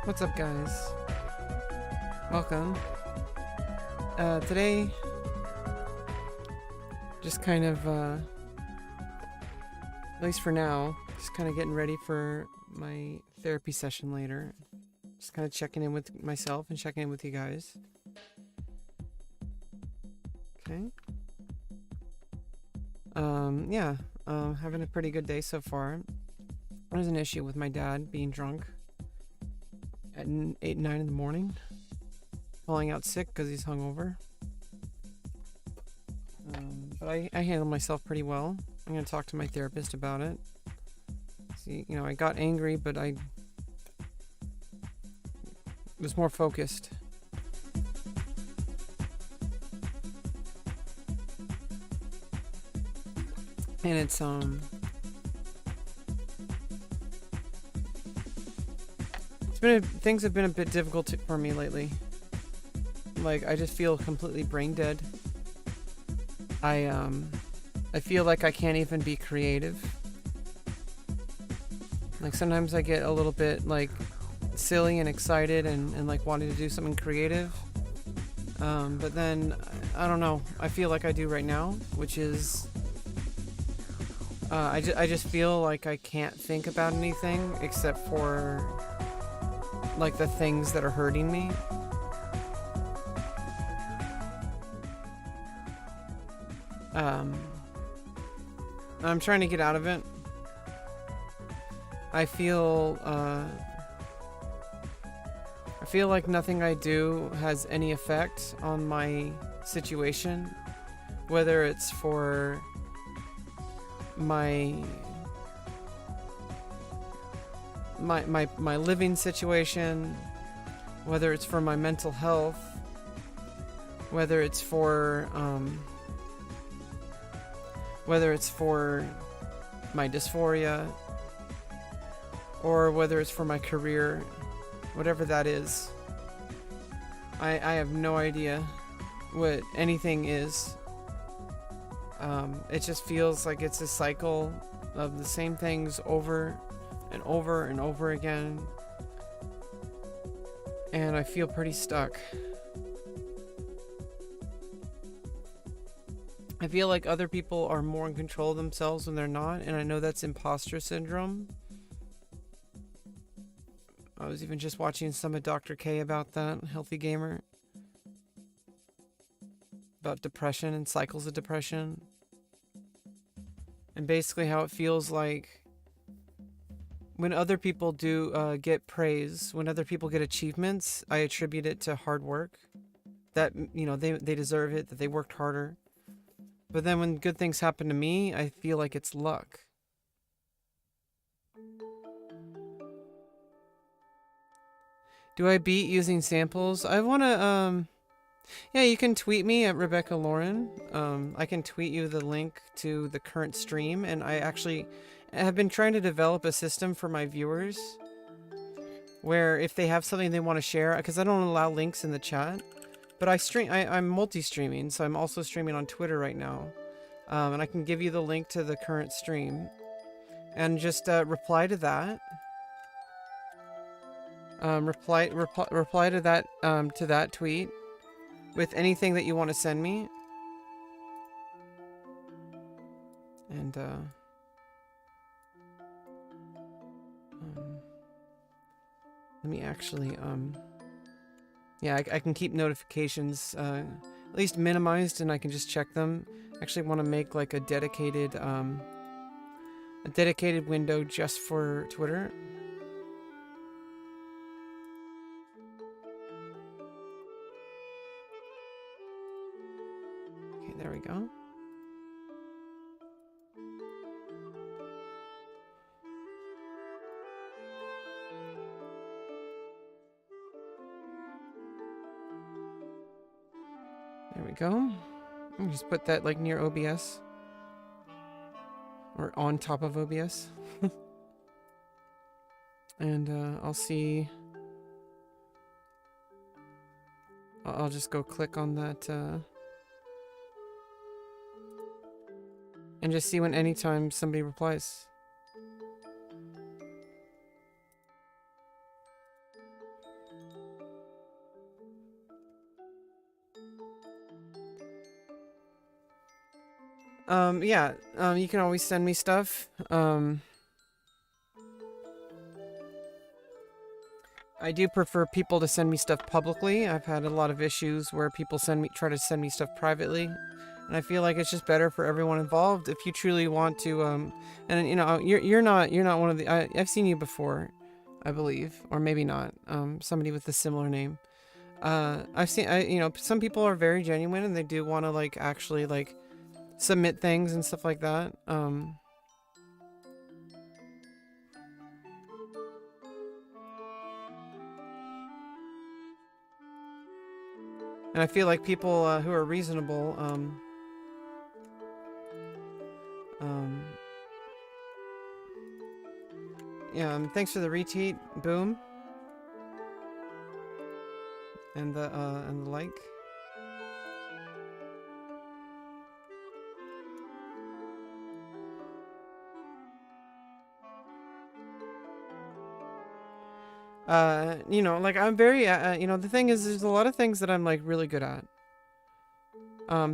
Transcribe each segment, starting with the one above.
What's up, guys? Welcome. Today, just kind of, at least for now, just kind of getting ready for my therapy session later. Just kind of checking in with myself and checking in with you guys. Okay. Yeah, having a pretty good day so far. There's an issue with my dad being drunk at 8, 9 in the morning, falling out sick because he's hungover. But I handle myself pretty well. I'm going to talk to my therapist about it. See, I got angry, but I was more focused. And it's, things have been a bit difficult for me lately. Like, I just feel completely brain dead. I feel like I can't even be creative. Like, sometimes I get a little bit, like, silly and excited and like, wanting to do something creative. But then, I don't know, I feel like I do right now, which is... I just feel like I can't think about anything except for, like, the things that are hurting me. I'm trying to get out of it. I feel like nothing I do has any effect on my situation, whether it's for my living situation, whether it's for my mental health, whether it's for my dysphoria, or whether it's for my career, whatever that is. I have no idea what anything is. It just feels like it's a cycle of the same things over and over and over again. And I feel pretty stuck. I feel like other people are more in control of themselves when they're not, and I know that's imposter syndrome. I was even just watching some of Dr. K about that, Healthy Gamer. About depression and cycles of depression. And basically how it feels like when other people do get praise, when other people get achievements, I attribute it to hard work. That, they deserve it, that they worked harder. But then when good things happen to me, I feel like it's luck. Do I beat using samples? I want to, yeah, you can tweet me at Rebecca Lauren. I can tweet you the link to the current stream, and I actually have been trying to develop a system for my viewers where if they have something they want to share, because I don't allow links in the chat, but I'm multi-streaming, so I'm also streaming on Twitter right now. And I can give you the link to the current stream and just reply to that. Reply to that tweet with anything that you want to send me. And let me actually yeah, I can keep notifications at least minimized, and I can just check them. I actually want to make like a dedicated window just for Twitter. Okay, there we go. There we go. I'll just put that like near OBS. Or on top of OBS. And I'll see. I'll just go click on that and just see when anytime somebody replies. Yeah, you can always send me stuff. I do prefer people to send me stuff publicly. I've had a lot of issues where people try to send me stuff privately, and I feel like it's just better for everyone involved if you truly want to. And you know, you're not one of the. I've seen you before, I believe, or maybe not. Somebody with a similar name. I've seen. You know, some people are very genuine and they do want to like actually like submit things and stuff like that. And I feel like people who are reasonable, um, yeah, thanks for the retweet, Boom, and the like. You know, like I'm very, you know, the thing is, there's a lot of things that I'm like really good at.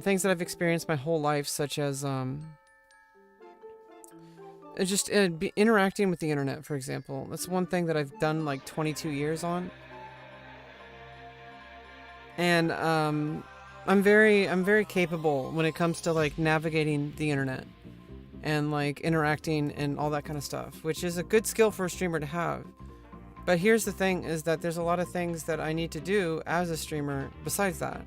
Things that I've experienced my whole life, such as, just interacting with the internet, for example. That's one thing that I've done like 22 years on. And, I'm very capable when it comes to like navigating the internet and like interacting and all that kind of stuff, which is a good skill for a streamer to have. But here's the thing, is that there's a lot of things that I need to do as a streamer besides that.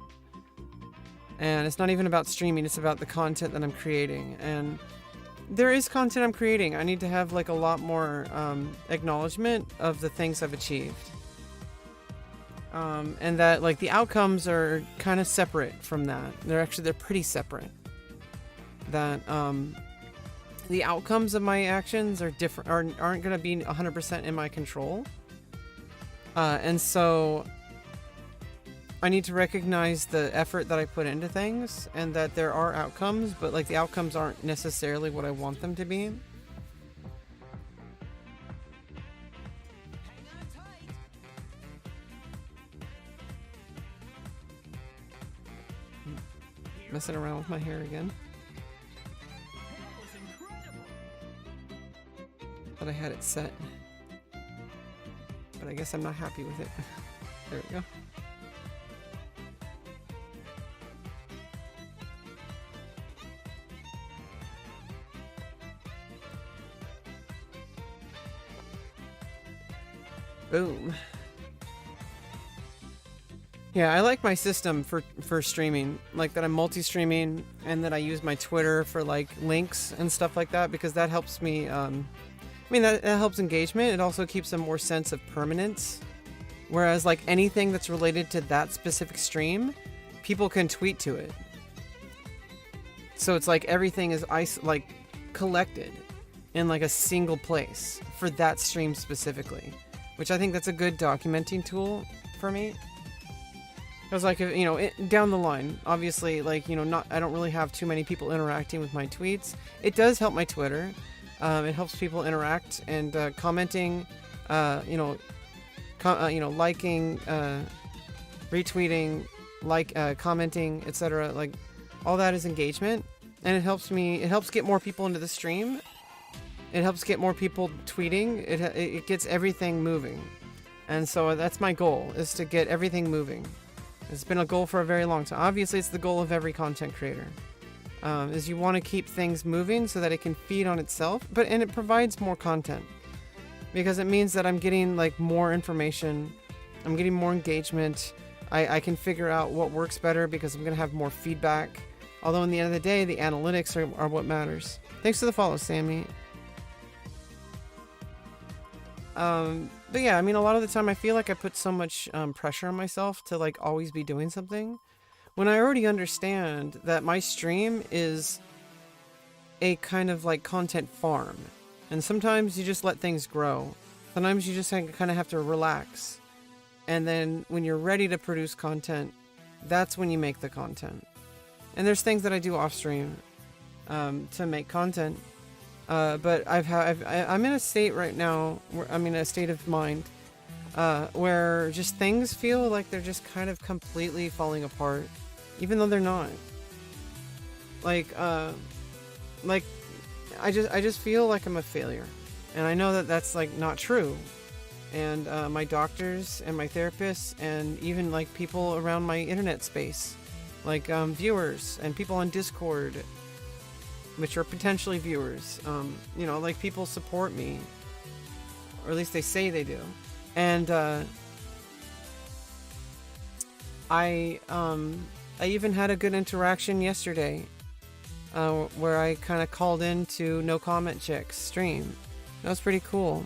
And it's not even about streaming, it's about the content that I'm creating. And there is content I'm creating. I need to have like a lot more acknowledgement of the things I've achieved. And that like the outcomes are kind of separate from that. They're pretty separate. That the outcomes of my actions are different, aren't going to be 100% in my control. And so I need to recognize the effort that I put into things, and that there are outcomes, but like the outcomes aren't necessarily what I want them to be. Messing around with my hair again. But I had it set. But I guess I'm not happy with it. There we go. Boom. Yeah, I like my system for streaming, like that I'm multi-streaming and that I use my Twitter for like links and stuff like that, because that helps me, I mean, that helps engagement. It also keeps a more sense of permanence. Whereas like anything that's related to that specific stream, people can tweet to it. So it's like everything is like collected in like a single place for that stream specifically, which I think that's a good documenting tool for me. Because like, you know, down the line, obviously, like, you know, I don't really have too many people interacting with my tweets. It does help my Twitter. It helps people interact and commenting, you know, liking, retweeting, commenting, etc. Like, all that is engagement, and it helps get more people into the stream. It helps get more people tweeting. It gets everything moving, and so that's my goal, is to get everything moving. It's been a goal for a very long time. Obviously, it's the goal of every content creator. Is you want to keep things moving so that it can feed on itself, and it provides more content, because it means that I'm getting like more information, I'm getting more engagement. I can figure out what works better because I'm gonna have more feedback. Although in the end of the day, the analytics are what matters. Thanks for the follow, Sammy. But yeah, I mean, a lot of the time I feel like I put so much pressure on myself to like always be doing something, when I already understand that my stream is a kind of like content farm. And sometimes you just let things grow. Sometimes you just kind of have to relax. And then when you're ready to produce content, that's when you make the content. And there's things that I do off stream to make content. But I'm in a state right now where I'm in a state of mind where just things feel like they're just kind of completely falling apart, even though they're not. Like, like, I just feel like I'm a failure, and I know that that's like not true. And my doctors and my therapists and even like people around my internet space, like viewers and people on Discord, which are potentially viewers, like people support me, or at least they say they do. And I even had a good interaction yesterday, where I kind of called into No Comment Chick's stream. That was pretty cool.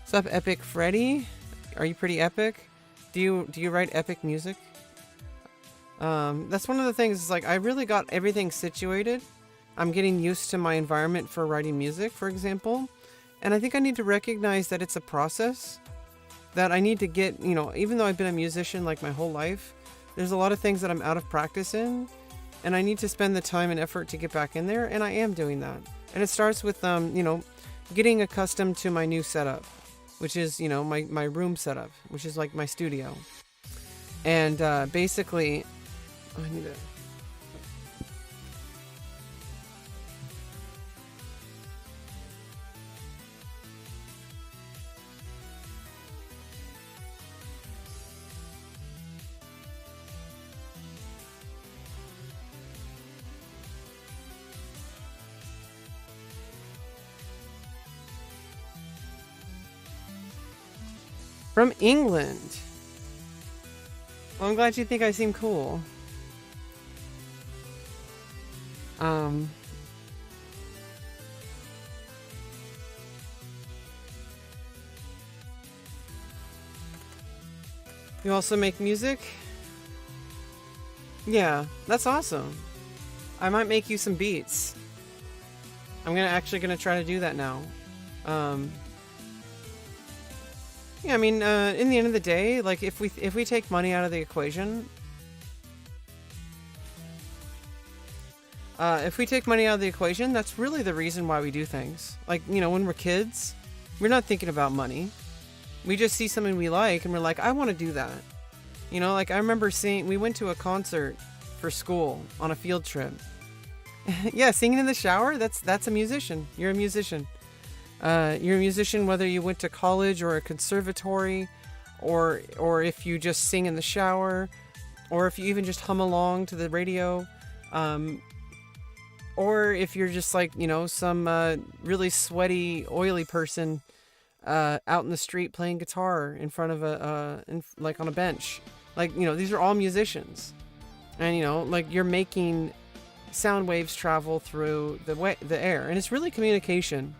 What's up, Epic Freddy? Are you pretty epic? Do you write epic music? That's one of the things, is like I really got everything situated. I'm getting used to my environment for writing music, for example. And I think I need to recognize that it's a process that I need to get, even though I've been a musician like my whole life, there's a lot of things that I'm out of practice in, and I need to spend the time and effort to get back in there, and I am doing that. And it starts with, getting accustomed to my new setup, which is, my room setup, which is like my studio. And basically, I need to... From England. Well, I'm glad you think I seem cool. You also make music? Yeah, that's awesome. I might make you some beats. I'm actually gonna try to do that now. Yeah, I mean, in the end of the day, like if we take money out of the equation, that's really the reason why we do things. Like, when we're kids, we're not thinking about money. We just see something we like and we're like, I want to do that. Like I remember we went to a concert for school on a field trip. Yeah, singing in the shower, that's a musician. You're a musician. You're a musician whether you went to college or a conservatory, or if you just sing in the shower, or if you even just hum along to the radio, or if you're just like, some really sweaty, oily person out in the street playing guitar in front of like on a bench. Like, these are all musicians. And, like you're making sound waves travel through the air. And it's really communication.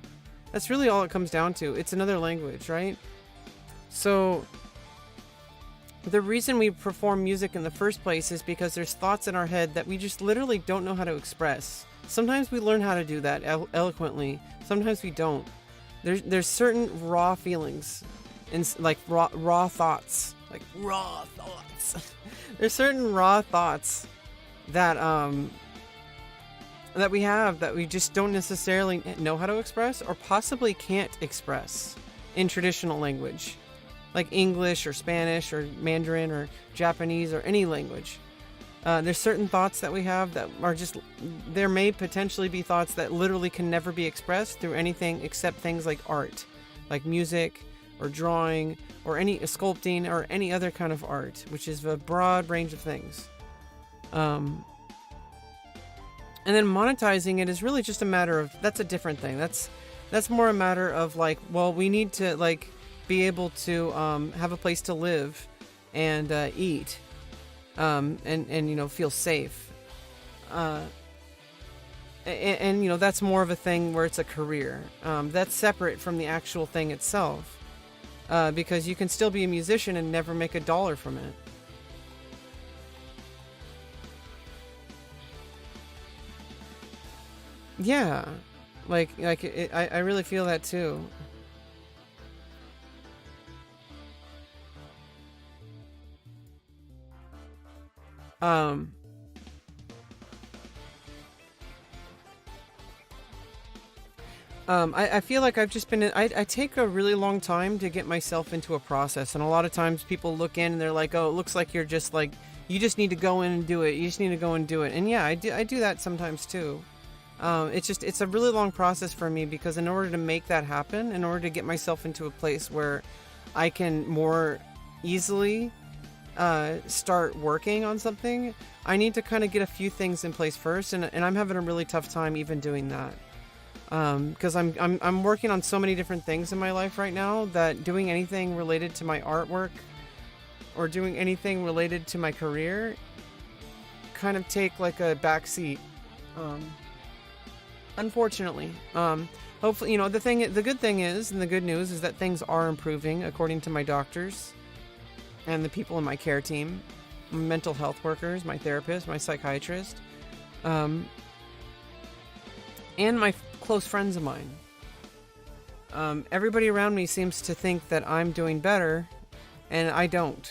That's really all it comes down to. It's another language, right? So the reason we perform music in the first place is because there's thoughts in our head that we just literally don't know how to express. Sometimes we learn how to do that eloquently. Sometimes we don't. There's certain raw feelings, and like raw thoughts, like raw thoughts. There's certain raw thoughts that that we have that we just don't necessarily know how to express, or possibly can't express in traditional language, like English or Spanish or Mandarin or Japanese or any language. There's certain thoughts that we have that are just, there may potentially be thoughts that literally can never be expressed through anything except things like art, like music or drawing or any sculpting or any other kind of art, which is a broad range of things. And then monetizing it is really just a matter of, that's a different thing. That's more a matter of like, well, we need to like be able to have a place to live and eat, and feel safe. And that's more of a thing where it's a career. That's separate from the actual thing itself, because you can still be a musician and never make a dollar from it. Yeah, I really feel that too. Um, I feel like I've just been I take a really long time to get myself into a process, and a lot of times people look in and they're like, oh, it looks like you're just like, you just need to go in and do it. You just need to go and do it. And yeah, I do that sometimes too. It's a really long process for me, because in order to make that happen, in order to get myself into a place where I can more easily start working on something, I need to kind of get a few things in place first, and I'm having a really tough time even doing that. Because I'm working on so many different things in my life right now that doing anything related to my artwork or doing anything related to my career kind of take like a backseat. Unfortunately, hopefully, the good thing is, and the good news is that things are improving according to my doctors and the people in my care team, mental health workers, my therapist, my psychiatrist, and my close friends of mine. Everybody around me seems to think that I'm doing better, and I don't.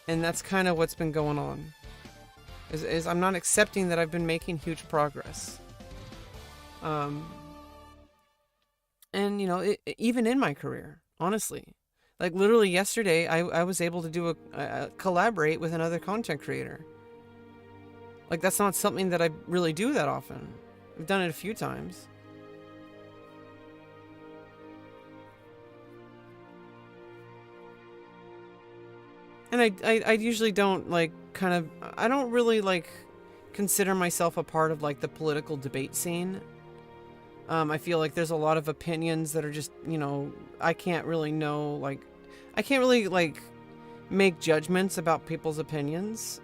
And that's kind of what's been going on. Is I'm not accepting that I've been making huge progress. And even in my career, honestly, like literally yesterday, I was able to do a collaborate with another content creator. Like, that's not something that I really do that often. I've done it a few times. And I usually don't I don't really consider myself a part of the political debate scene. I feel like there's a lot of opinions that are just, I can't really make judgments about people's opinions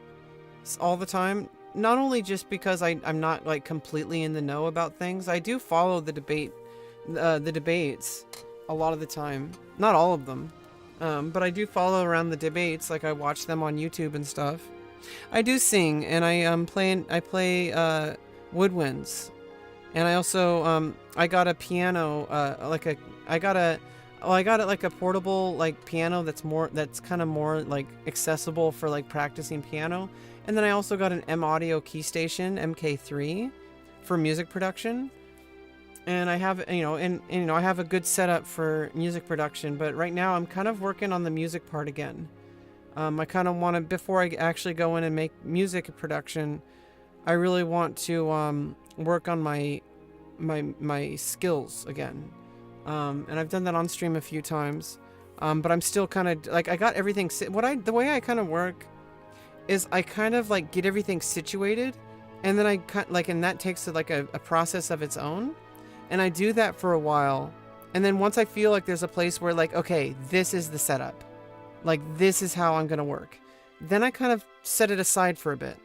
all the time. Not only just because I'm not completely in the know about things. I do follow the debates a lot of the time. Not all of them. But I do follow around the debates. I watch them on YouTube and stuff. I do sing, and I play woodwinds. And I also, I got a piano, I got it like a portable, piano that's kind of more, accessible for, practicing piano. And then I also got an M Audio key station, MK3, for music production. And I have, I have a good setup for music production, but right now I'm kind of working on the music part again. I kind of want to, before I actually go in and make music production, I really want to, work on my skills again. And I've done that on stream a few times. But I'm still kind of I got everything, the way I kind of work is I kind of get everything situated, and then and that takes a process of its own. And I do that for a while. And then once I feel like there's a place where okay, this is the setup, this is how I'm going to work, then I kind of set it aside for a bit.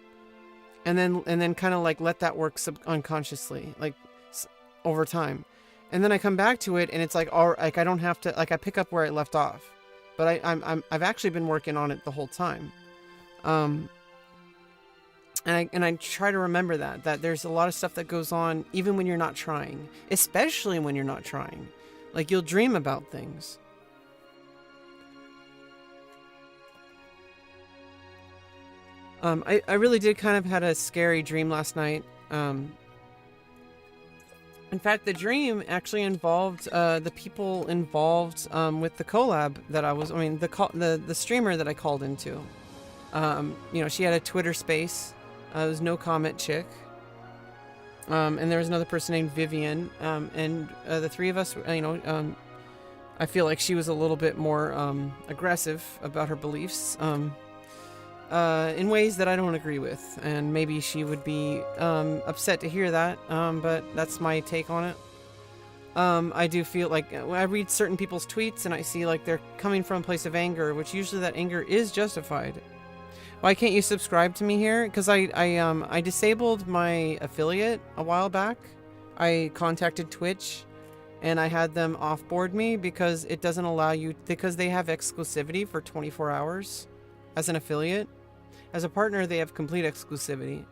And then kind of let that work unconsciously, over time. And then I come back to it, and it's I don't have to, I pick up where I left off. But I've actually been working on it the whole time. And I try to remember that there's a lot of stuff that goes on even when you're not trying, especially when you're not trying. You'll dream about things. I really did kind of had a scary dream last night. In fact, the dream actually involved the people involved with the collab that the streamer that I called into. She had a Twitter space. It was No Comment Chick. And there was another person named Vivian. And the three of us, I feel like she was a little bit more aggressive about her beliefs. In ways that I don't agree with, and maybe she would be upset to hear that, but that's my take on it. I do feel when I read certain people's tweets and I see they're coming from a place of anger, which usually that anger is justified. Why can't you subscribe to me here? Because I disabled my affiliate a while back. I contacted Twitch and I had them offboard me because it doesn't allow you, because they have exclusivity for 24 hours. As an affiliate. As a partner, they have complete exclusivity,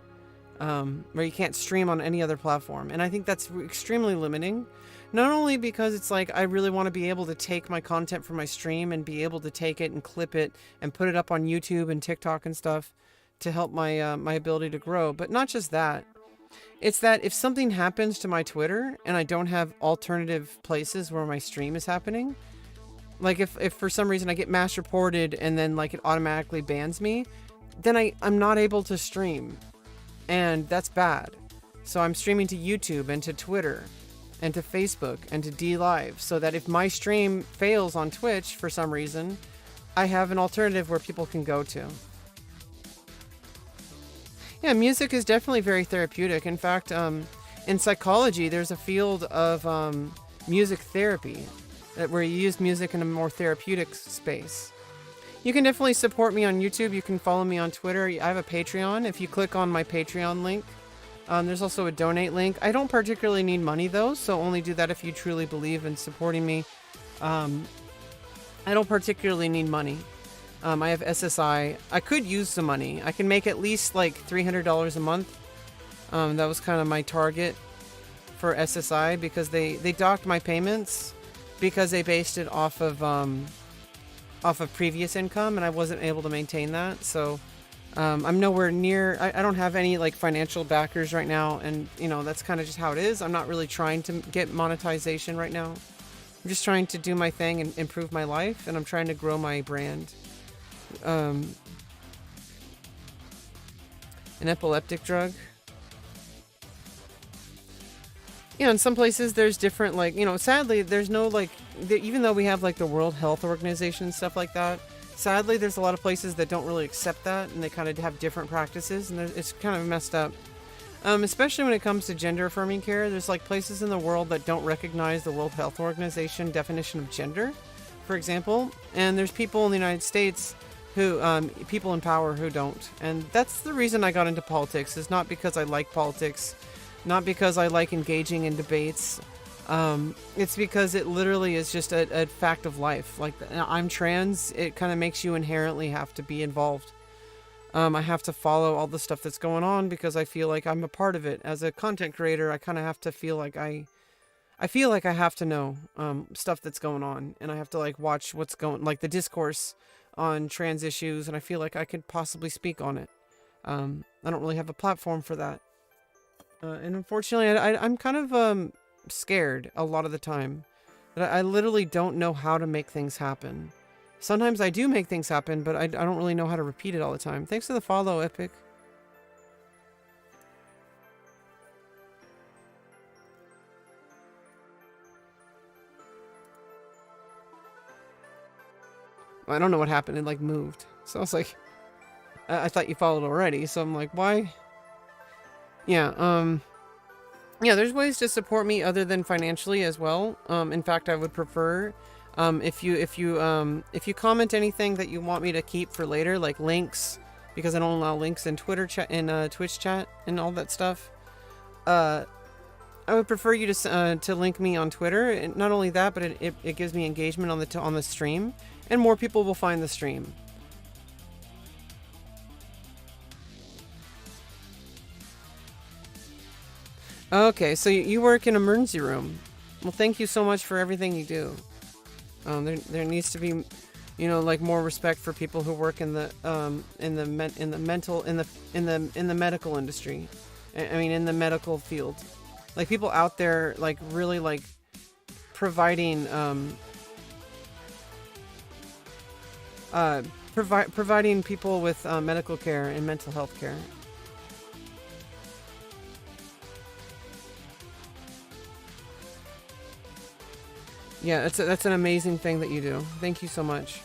where you can't stream on any other platform. And I think that's extremely limiting. Not only because it's I really want to be able to take my content from my stream and be able to take it and clip it and put it up on YouTube and TikTok and stuff to help my my ability to grow. But not just that. It's that if something happens to my Twitter and I don't have alternative places where my stream is happening, if for some reason I get mass reported and then it automatically bans me, then I'm not able to stream. And that's bad. So I'm streaming to YouTube and to Twitter and to Facebook and to D Live, so that if my stream fails on Twitch for some reason, I have an alternative where people can go to. Yeah, music is definitely very therapeutic. In fact, in psychology, there's a field of music therapy where you use music in a more therapeutic space. You can definitely support me on YouTube. You can follow me on Twitter. I have a Patreon. If you click on my Patreon link, there's also a donate link. I don't particularly need money though, so only do that if you truly believe in supporting me. I don't particularly need money. I have SSI. I could use some money. I can make at least like $300 a month. That was kind of my target for SSI, because they docked my payments because they based it off of previous income, and I wasn't able to maintain that. So I'm nowhere near, I don't have any like financial backers right now, and you know, that's kind of just how it is. I'm not really trying to get monetization right now. I'm just trying to do my thing and improve my life, and I'm trying to grow my brand. An epileptic drug. You know, in some places there's different, like, you know, sadly there's no like, even though we have like the World Health Organization and stuff like that, sadly there's a lot of places that don't really accept that, and they kind of have different practices, and it's kind of messed up. Especially when it comes to gender affirming care, there's like places in the world that don't recognize the World Health Organization definition of gender, for example, and there's people in the United States who, people in power who don't. And that's the reason I got into politics, is not because I like politics, not because I like engaging in debates. It's because it literally is just a fact of life. Like, I'm trans, it kind of makes you inherently have to be involved. I have to follow all the stuff that's going on because I feel like I'm a part of it. As a content creator, I kind of have to feel like I feel like I have to know stuff that's going on, and I have to like watch what's going, like the discourse on trans issues, and I feel like I could possibly speak on it. I don't really have a platform for that. And unfortunately, I'm kind of scared a lot of the time. That I literally don't know how to make things happen. Sometimes I do make things happen, but I don't really know how to repeat it all the time. Thanks for the follow, Epic. I don't know what happened. It like moved. So I was like, I thought you followed already. So I'm like, why? Yeah, yeah, there's ways to support me other than financially as well. In fact, I would prefer if you comment anything that you want me to keep for later, like links, because I don't allow links in Twitter chat and Twitch chat and all that stuff. I would prefer you to link me on Twitter. And not only that, but it gives me engagement on the stream, and more people will find the stream. Okay, so you work in emergency room. Well, thank you so much for everything you do. There needs to be, you know, like more respect for people who work in the medical industry. I mean, in the medical field, like people out there, like really like providing providing people with medical care and mental health care. Yeah, that's an amazing thing that you do. Thank you so much.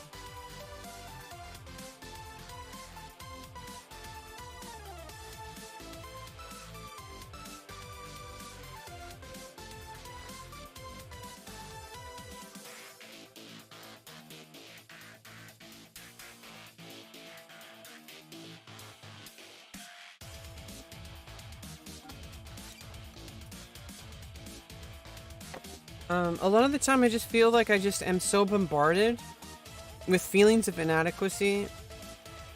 A lot of the time I just feel like I just am so bombarded with feelings of inadequacy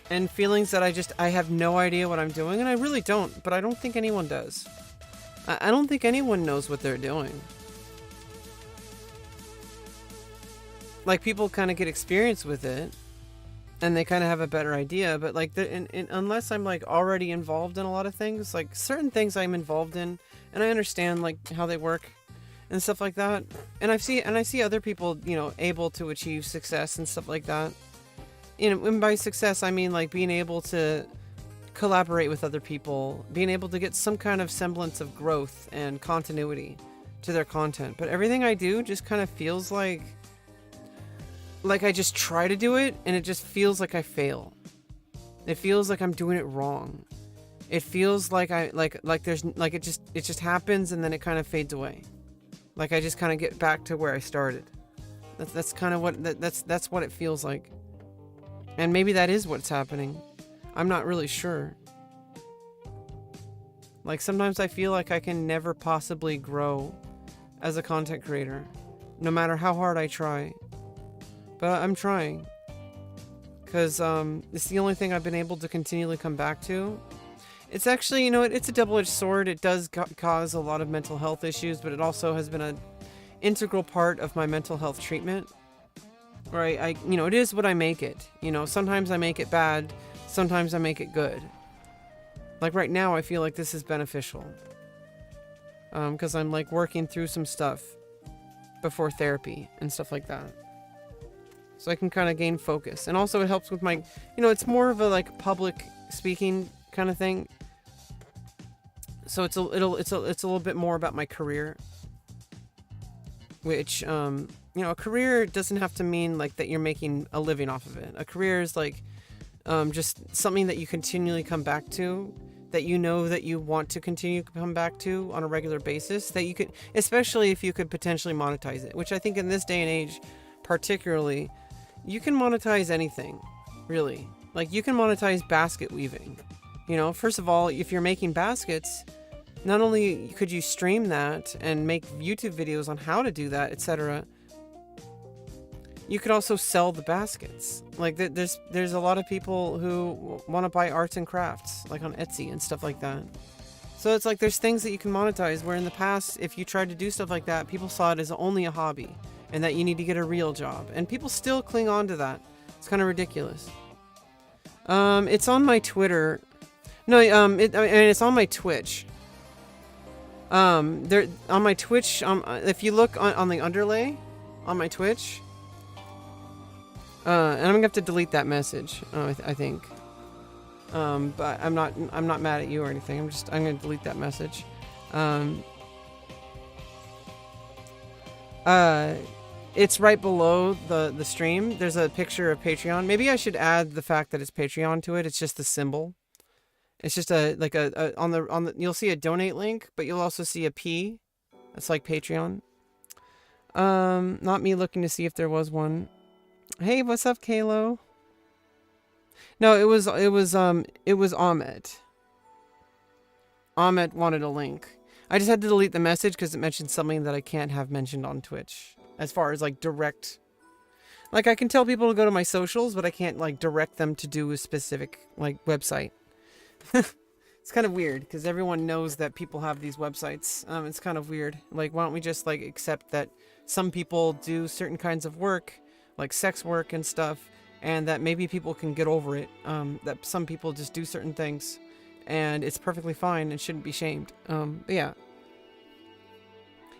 and feelings that I have no idea what I'm doing, and I really don't, but I don't think anyone does. I don't think anyone knows what they're doing. Like, people kind of get experience with it, and they kind of have a better idea, but like, unless I'm like already involved in a lot of things, like certain things I'm involved in, and I understand like how they work and stuff like that, and I see other people, you know, able to achieve success and stuff like that. You know, and by success I mean like being able to collaborate with other people, being able to get some kind of semblance of growth and continuity to their content. But everything I do just kind of feels like I just try to do it and it just feels like I fail. It feels like I'm doing it wrong. It feels like there's like it just happens and then it kind of fades away. Like I just kind of get back to where I started. That's kind of what that's what it feels like. And maybe that is what's happening. I'm not really sure. Like sometimes I feel like I can never possibly grow as a content creator, no matter how hard I try. But I'm trying. Because it's the only thing I've been able to continually come back to. It's actually, it's a double-edged sword. It does cause a lot of mental health issues, but it also has been an integral part of my mental health treatment. Where it is what I make it. Sometimes I make it bad, sometimes I make it good. Like right now, I feel like this is beneficial. Because I'm like working through some stuff before therapy and stuff like that. So I can kind of gain focus. And also it helps with my, it's more of a like public speaking kind of thing. So it's a little bit more about my career. Which, a career doesn't have to mean like that you're making a living off of it. A career is like just something that you continually come back to, that that you want to continue to come back to on a regular basis, that you could, especially if you could potentially monetize it, which I think in this day and age, particularly, you can monetize anything, really. Like you can monetize basket weaving. First of all, if you're making baskets, not only could you stream that and make YouTube videos on how to do that, etc., you could also sell the baskets. Like there's a lot of people who want to buy arts and crafts, like on Etsy and stuff like that. So it's like there's things that you can monetize, where in the past, if you tried to do stuff like that, people saw it as only a hobby and that you need to get a real job. And people still cling on to that. It's kind of ridiculous. It's on my Twitter. No, it's on my Twitch. There on my Twitch. If you look on the underlay on my Twitch, and I'm gonna have to delete that message. I think. But I'm not mad at you or anything. I'm gonna delete that message. It's right below the stream. There's a picture of Patreon. Maybe I should add the fact that it's Patreon to it. It's just the symbol. It's just on the you'll see a donate link, but you'll also see a P. That's like Patreon. Not me looking to see if there was one. Hey, what's up, Kalo? No, it was Ahmed. Ahmed wanted a link. I just had to delete the message because it mentioned something that I can't have mentioned on Twitch. As far as like direct, like I can tell people to go to my socials, but I can't like direct them to do a specific like website. It's kind of weird because everyone knows that people have these websites. It's kind of weird. Like, why don't we just like accept that some people do certain kinds of work, like sex work and stuff, and that maybe people can get over it. That some people just do certain things, and it's perfectly fine and shouldn't be shamed. But yeah.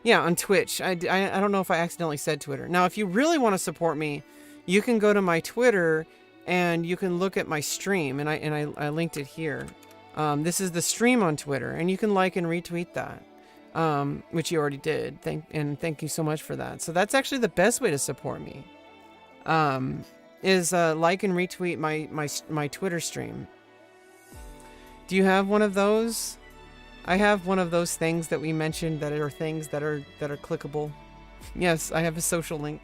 Yeah, on Twitch. I don't know if I accidentally said Twitter. Now, if you really want to support me, you can go to my Twitter and you can look at my stream, and I linked it here. This is the stream on Twitter, and you can like and retweet that, which you already did. Thank you so much for that. So that's actually the best way to support me. Is like and retweet my Twitter stream. Do you have one of those? I have one of those things that we mentioned that are things that are clickable. Yes, I have a social link.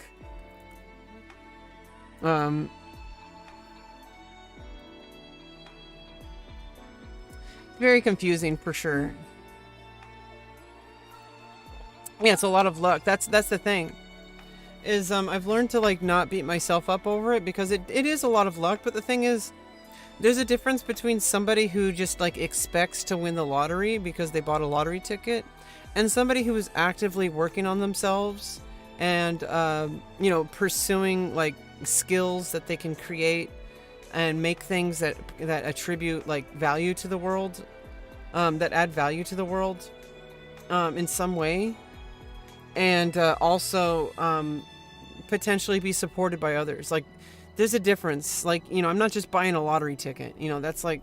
Very confusing for sure. Yeah, it's a lot of luck. That's the thing. Is I've learned to like not beat myself up over it, because it is a lot of luck, but the thing is, there's a difference between somebody who just like expects to win the lottery because they bought a lottery ticket, and somebody who is actively working on themselves and pursuing like skills that they can create and make things that attribute like value to the world, that add value to the world in some way, and also potentially be supported by others. Like, there's a difference. Like, I'm not just buying a lottery ticket. That's like,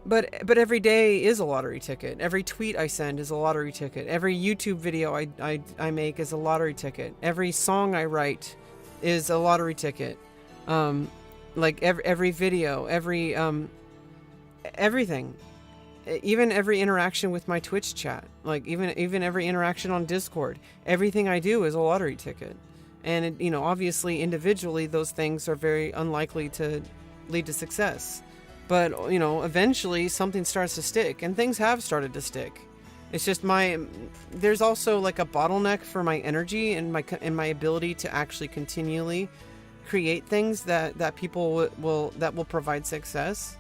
But every day is a lottery ticket. Every tweet I send is a lottery ticket. Every YouTube video I make is a lottery ticket. Every song I write is a lottery ticket. Like every video, everything. Even every interaction with my Twitch chat, like even every interaction on Discord, everything I do is a lottery ticket. And it, obviously individually those things are very unlikely to lead to success. But, eventually something starts to stick, and things have started to stick. It's just there's also like a bottleneck for my energy and my ability to actually continually create things that people will provide success.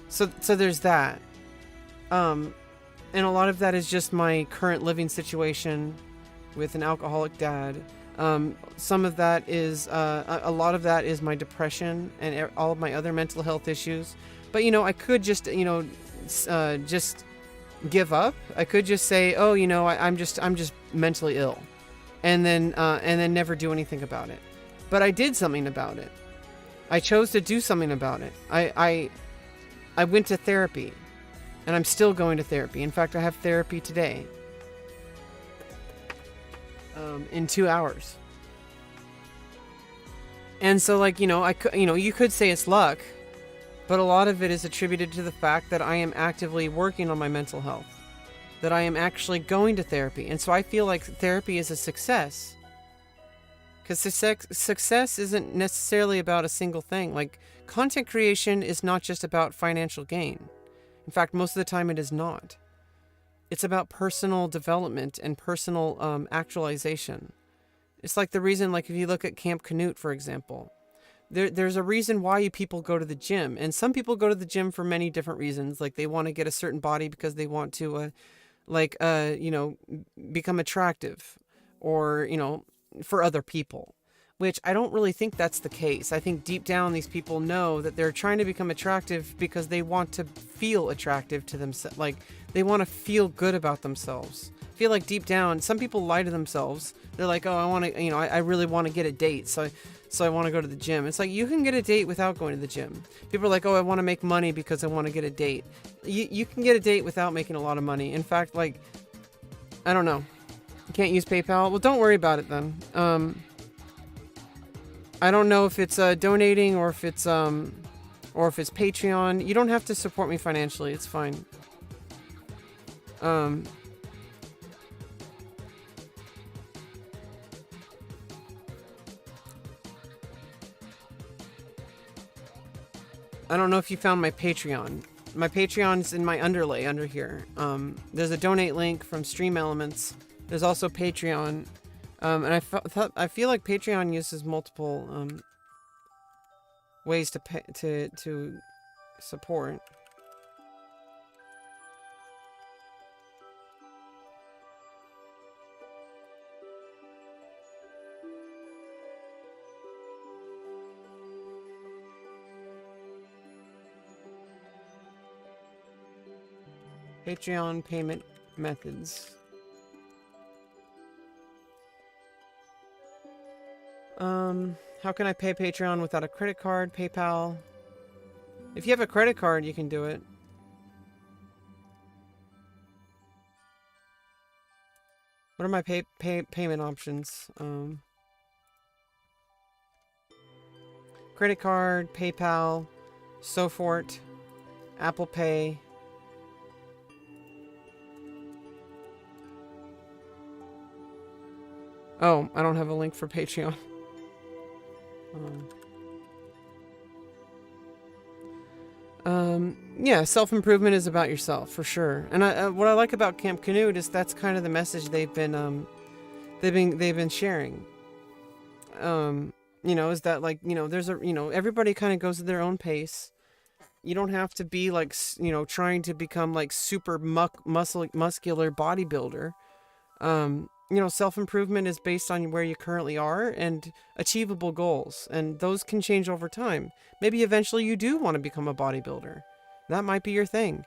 So there's that. And a lot of that is just my current living situation with an alcoholic dad. Some of that is, a lot of that is my depression and all of my other mental health issues. But, I could just, just give up. I could just say, oh, I'm just mentally ill, and then never do anything about it. But I did something about it. I chose to do something about it. I went to therapy, and I'm still going to therapy. In fact, I have therapy today. In 2 hours. And so, like, you could say it's luck, but a lot of it is attributed to the fact that I am actively working on my mental health, that I am actually going to therapy. And so I feel like therapy is a success, because success isn't necessarily about a single thing. Like, content creation is not just about financial gain. In fact, most of the time it is not. It's about personal development and personal actualization. It's like the reason, like if you look at Camp Canute, for example, there's a reason why people go to the gym. And some people go to the gym for many different reasons. Like they want to get a certain body because they want to, become attractive, or, for other people. Which I don't really think that's the case. I think deep down these people know that they're trying to become attractive because they want to feel attractive to themselves. Like, they want to feel good about themselves. I feel like deep down, some people lie to themselves. They're like, oh, I want to, I really want to get a date, so I want to go to the gym. It's like, you can get a date without going to the gym. People are like, oh, I want to make money because I want to get a date. You can get a date without making a lot of money. In fact, like, I don't know. You can't use PayPal? Well, don't worry about it then. I don't know if it's donating or if it's Patreon. You don't have to support me financially. It's fine. I don't know if you found my Patreon. My Patreon's in my underlay under here. There's a donate link from Stream Elements. There's also Patreon. And I feel like Patreon uses multiple ways to pay, to support. Patreon payment methods. How can I pay Patreon without a credit card? PayPal. If you have a credit card, you can do it. What are my payment options? Credit card, PayPal, SoFort, Apple Pay. Oh, I don't have a link for Patreon. Yeah, self-improvement is about yourself, for sure. And what I like about Camp Canute is that's kind of the message they've been sharing. Is that, like, there's everybody kind of goes at their own pace. You don't have to be like, trying to become like super muscular bodybuilder. Self-improvement is based on where you currently are and achievable goals, and those can change over time. Maybe eventually you do want to become a bodybuilder. That might be your thing.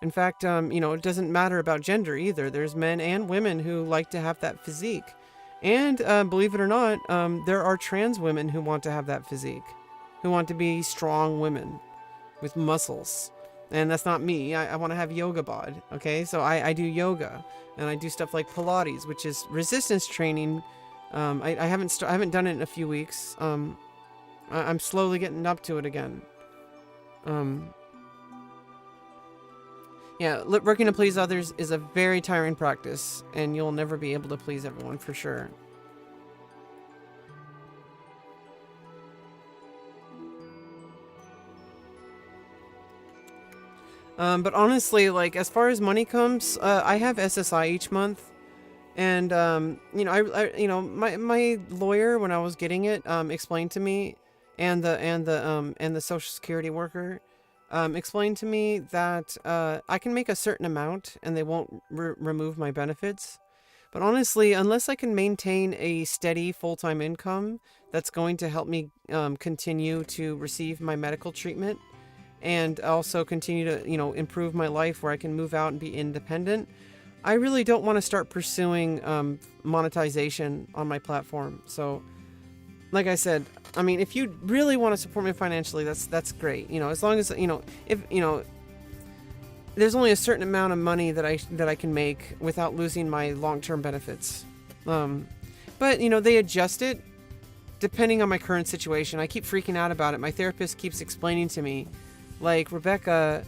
In fact, it doesn't matter about gender either. There's men and women who like to have that physique. And believe it or not, there are trans women who want to have that physique, who want to be strong women with muscles. And that's not me. I want to have yoga bod. Okay, so I do yoga, and I do stuff like Pilates, which is resistance training. I haven't done it in a few weeks. I'm slowly getting up to it again. Yeah, working to please others is a very tiring practice, and you'll never be able to please everyone for sure. But honestly, like, as far as money comes, I have SSI each month. And, you know, my lawyer, when I was getting it, explained to me, and the Social Security worker, explained to me that, I can make a certain amount and they won't remove my benefits. But honestly, unless I can maintain a steady full-time income that's going to help me, continue to receive my medical treatment, and also continue to, you know, improve my life where I can move out and be independent, I really don't want to start pursuing monetization on my platform. So, like I said, I mean, if you really want to support me financially, that's great. You know, as long as, you know, if, you know, there's only a certain amount of money that I can make without losing my long-term benefits. But, you know, they adjust it depending on my current situation. I keep freaking out about it. My therapist keeps explaining to me, like, Rebecca,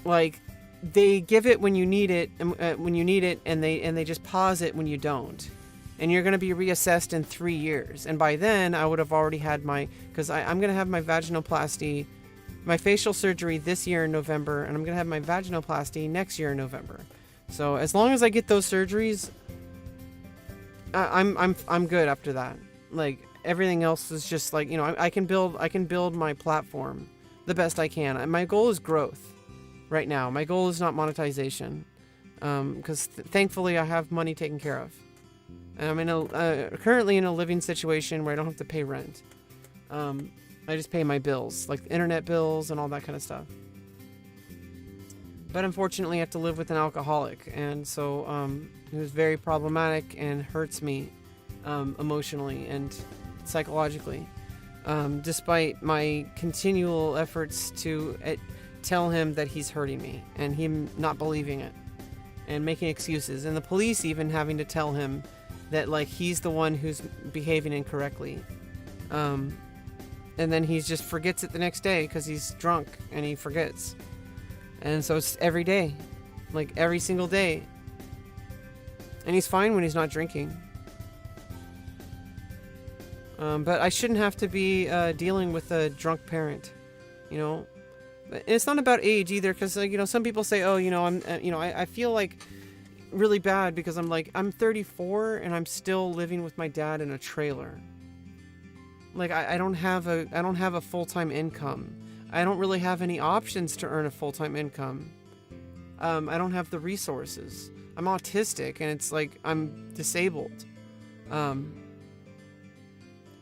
like, they give it when you need it, and they just pause it when you don't, and you're going to be reassessed in 3 years. And by then I would have already had because I'm going to have my vaginoplasty, my facial surgery this year in November, and I'm going to have my vaginoplasty next year in November. So as long as I get those surgeries, I'm good after that. Like, everything else is just like, you know, I can build my platform the best I can. And my goal is growth. Right now, my goal is not monetization, because thankfully I have money taken care of. I'm currently in a living situation where I don't have to pay rent. I just pay my bills, like internet bills and all that kind of stuff. But unfortunately, I have to live with an alcoholic, and so it was very problematic and hurts me emotionally and psychologically, despite my continual efforts to tell him that he's hurting me, and him not believing it and making excuses, and the police even having to tell him that, like, he's the one who's behaving incorrectly, and then he just forgets it the next day because he's drunk and he forgets. And so it's every day, like every single day, and he's fine when he's not drinking. But I shouldn't have to be dealing with a drunk parent, you know. But it's not about age either, because, like, you know, some people say, oh, you know, I feel like really bad because I'm 34 and I'm still living with my dad in a trailer. Like, I don't have a full-time income. I don't really have any options to earn a full-time income. I don't have the resources. I'm autistic, and it's like I'm disabled.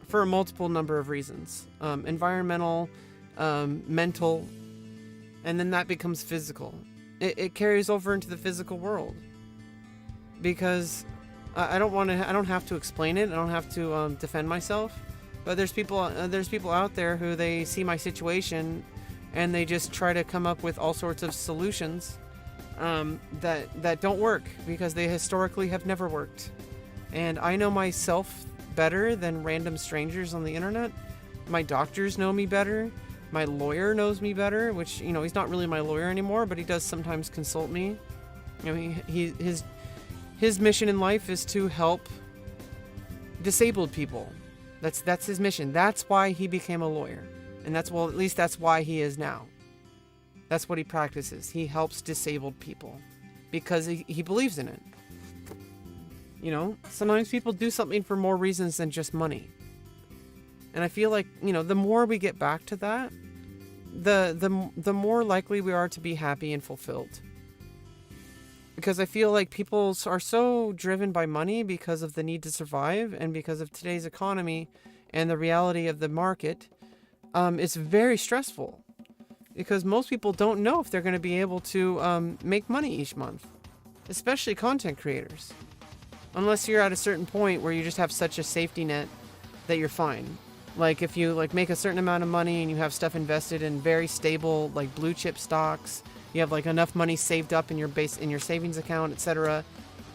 For a multiple number of reasons. Environmental, mental, and then that becomes physical. It carries over into the physical world. Because I don't have to explain it. I don't have to defend myself. But there's people out there who, they see my situation and they just try to come up with all sorts of solutions that don't work, because they historically have never worked. And I know myself better than random strangers on the internet. My doctors know me better. My lawyer knows me better, which, you know, he's not really my lawyer anymore, but he does sometimes consult me. You know, his mission in life is to help disabled people. That's his mission. That's why he became a lawyer. And at least that's why he is now. That's what he practices. He helps disabled people because he believes in it. You know, sometimes people do something for more reasons than just money. And I feel like, you know, the more we get back to that, the more likely we are to be happy and fulfilled. Because I feel like people are so driven by money because of the need to survive, and because of today's economy and the reality of the market. It's very stressful because most people don't know if they're going to be able to make money each month, especially content creators. Unless you're at a certain point where you just have such a safety net that you're fine. Like if you like make a certain amount of money and you have stuff invested in very stable like blue chip stocks, you have like enough money saved up in your savings account, etc.,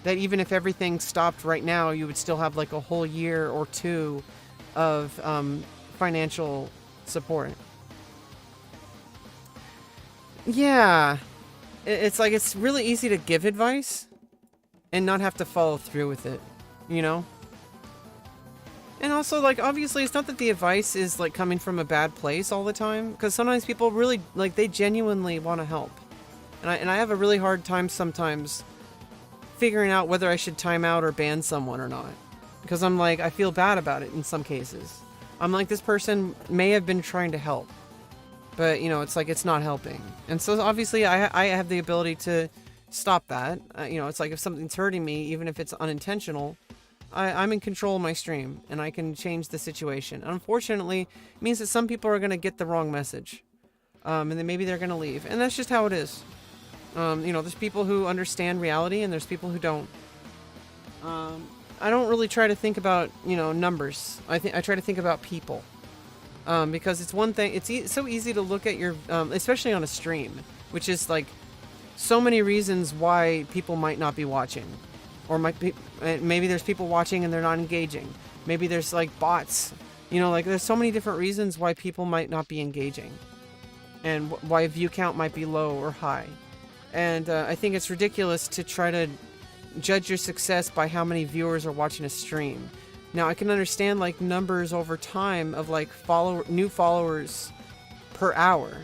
that even if everything stopped right now, you would still have like a whole year or two of financial support. Yeah, it's like it's really easy to give advice and not have to follow through with it, you know? And also, like, obviously, it's not that the advice is, like, coming from a bad place all the time, because sometimes people really, like, they genuinely want to help. And I have a really hard time sometimes figuring out whether I should time out or ban someone or not. Because I'm like, I feel bad about it in some cases. I'm like, this person may have been trying to help, but, you know, it's like, it's not helping. And so, obviously, I have the ability to stop that. You know, it's like if something's hurting me, even if it's unintentional, I'm in control of my stream, and I can change the situation. Unfortunately, it means that some people are going to get the wrong message. And then maybe they're going to leave. And that's just how it is. You know, there's people who understand reality, and there's people who don't. I don't really try to think about, you know, numbers. I try to think about people. Because it's one thing, it's so easy to look at your, especially on a stream, which is like so many reasons why people might not be watching. Or might be, maybe there's people watching and they're not engaging. Maybe there's like bots. You know, like there's so many different reasons why people might not be engaging. And why view count might be low or high. And I think it's ridiculous to try to judge your success by how many viewers are watching a stream. Now, I can understand like numbers over time of like new followers per hour.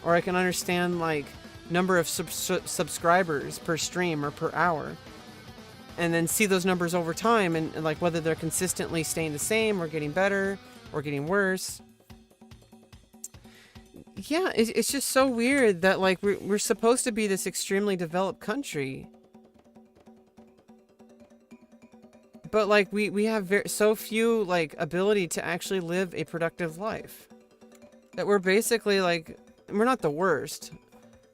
Or I can understand like number of subscribers per stream or per hour. And then see those numbers over time and like whether they're consistently staying the same or getting better or getting worse. Yeah, it's just so weird that like we're supposed to be this extremely developed country, but like we have so few like ability to actually live a productive life that we're basically like, we're not the worst.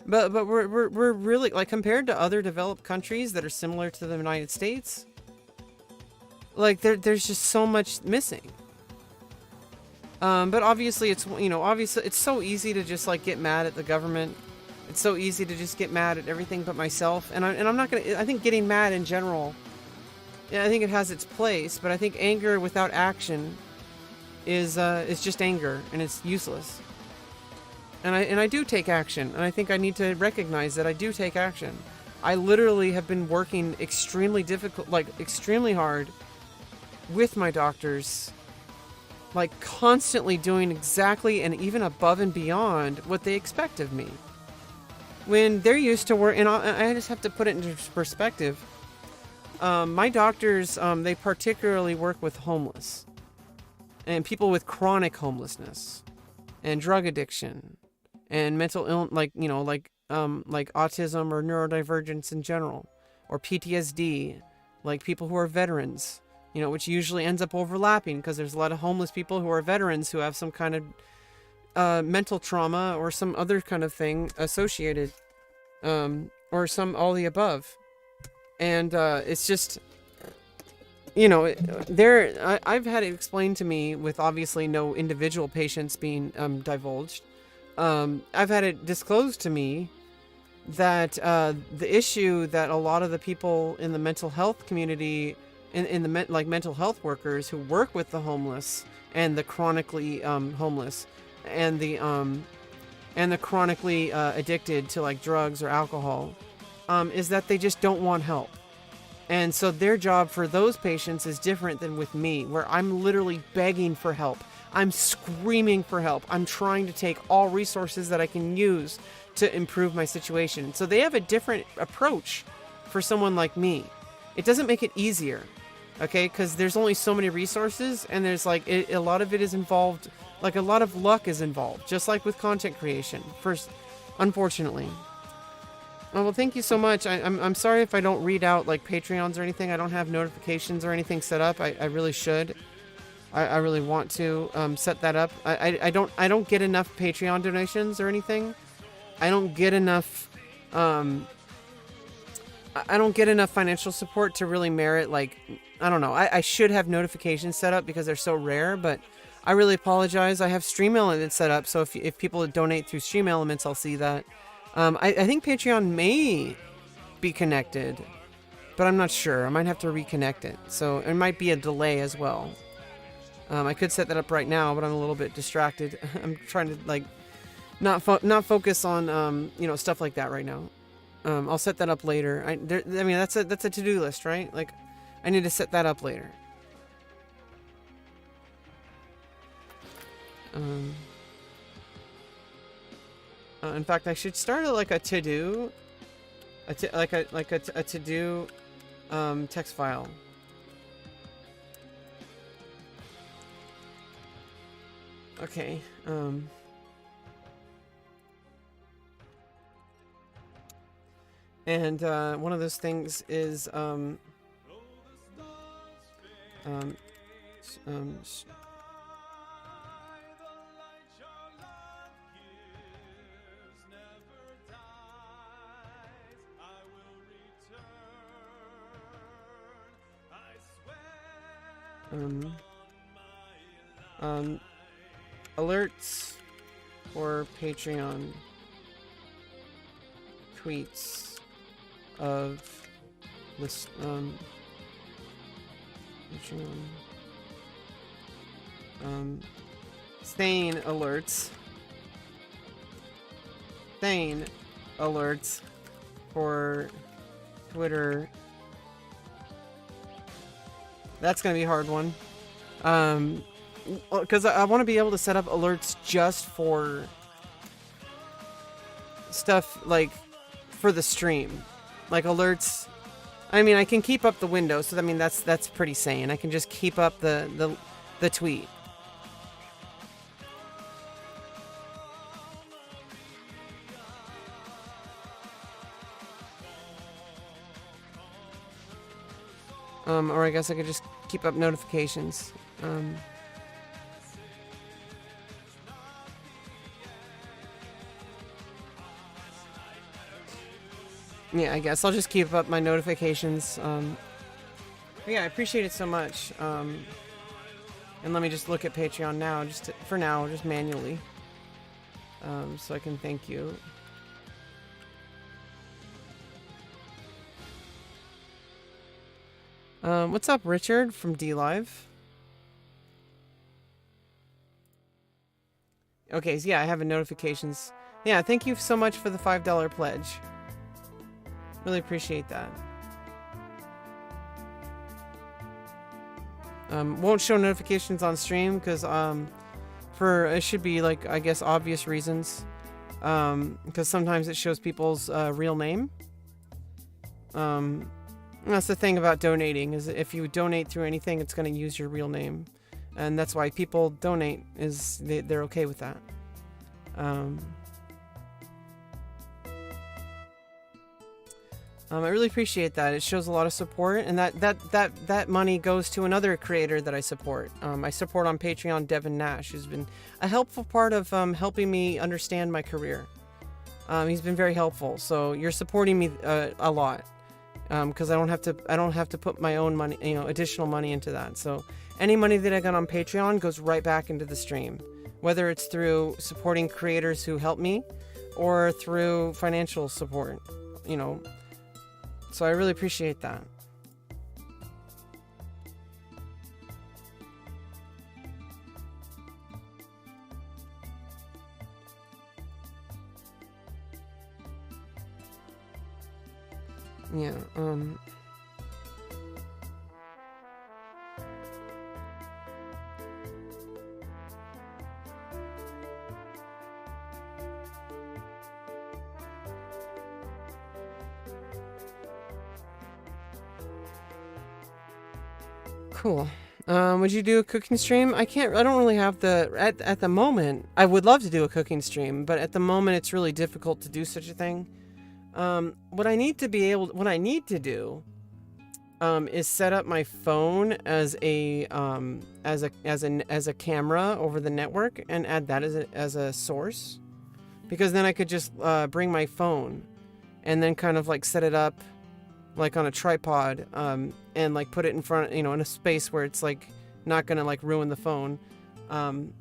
But we're really, like, compared to other developed countries that are similar to the United States, like, there's just so much missing. But obviously it's, you know, obviously it's so easy to just, like, get mad at the government. It's so easy to just get mad at everything but myself. And I'm not gonna, I think getting mad in general, yeah, I think it has its place, but I think anger without action is just anger, and it's useless. And I do take action, and I think I need to recognize that I do take action. I literally have been working extremely hard with my doctors, like constantly doing exactly and even above and beyond what they expect of me. When they're used to work, and I just have to put it into perspective. My doctors, they particularly work with homeless and people with chronic homelessness and drug addiction and mental illness, like, you know, like autism or neurodivergence in general, or PTSD, like people who are veterans, you know, which usually ends up overlapping because there's a lot of homeless people who are veterans who have some kind of mental trauma or some other kind of thing associated, or all the above. And it's just, you know, I've had it explained to me, with obviously no individual patients being divulged. I've had it disclosed to me that the issue that a lot of the people in the mental health community, in the mental health workers who work with the homeless and the chronically homeless and the chronically addicted to like drugs or alcohol, is that they just don't want help. And so their job for those patients is different than with me, where I'm literally begging for help. I'm screaming for help. I'm trying to take all resources that I can use to improve my situation. So they have a different approach for someone like me. It doesn't make it easier, okay? Because there's only so many resources, and there's like a lot of it is involved, like a lot of luck is involved, just like with content creation, first, unfortunately. Oh, well, thank you so much. I'm sorry if I don't read out like Patreons or anything. I don't have notifications or anything set up. I really should. I really want to set that up. I don't get enough Patreon donations or anything. I don't get enough financial support to really merit, like, I don't know. I should have notifications set up because they're so rare, but I really apologize. I have Stream Elements set up, so if people donate through Stream Elements, I'll see that. I think Patreon may be connected, but I'm not sure. I might have to reconnect it, so it might be a delay as well. I could set that up right now, but I'm a little bit distracted. I'm trying to like not focus on you know, stuff like that right now. I'll set that up later. I mean, that's a to-do list, right? Like, I need to set that up later. In fact, I should start like a to-do, a to-do text file. Okay. And one of those things is alerts for Patreon tweets of this Patreon Thane alerts for Twitter. That's gonna be a hard one. Because I want to be able to set up alerts just for stuff like for the stream, like alerts. I mean, I can keep up the window, so I mean that's pretty sane. I can just keep up the tweet. Or I guess I could just keep up notifications. Yeah, I guess I'll just keep up my notifications. Yeah, I appreciate it so much. And let me just look at Patreon now, for now, just manually. So I can thank you. What's up, Richard from DLive? Okay, so yeah, I have notifications. Yeah, thank you so much for the $5 pledge. Really appreciate that. Won't show notifications on stream because it should be like, I guess, obvious reasons. Because sometimes it shows people's real name. That's the thing about donating, is if you donate through anything, it's going to use your real name. And that's why people donate, is they're okay with that. I really appreciate that. It shows a lot of support, and that money goes to another creator that I support. I support on Patreon Devin Nash, who's been a helpful part of helping me understand my career. He's been very helpful. So you're supporting me a lot, because I don't have to put my own money, additional money into that. So any money that I got on Patreon goes right back into the stream, whether it's through supporting creators who help me, or through financial support. So I really appreciate that. Yeah, cool. Would you do a cooking stream? I don't really have at the moment. I would love to do a cooking stream, but at the moment it's really difficult to do such a thing. What I need to do is set up my phone as a camera over the network and add that as a source, because then I could just bring my phone and then kind of like set it up like on a tripod, and like put it in front, in a space where it's like not gonna like ruin the phone, Um,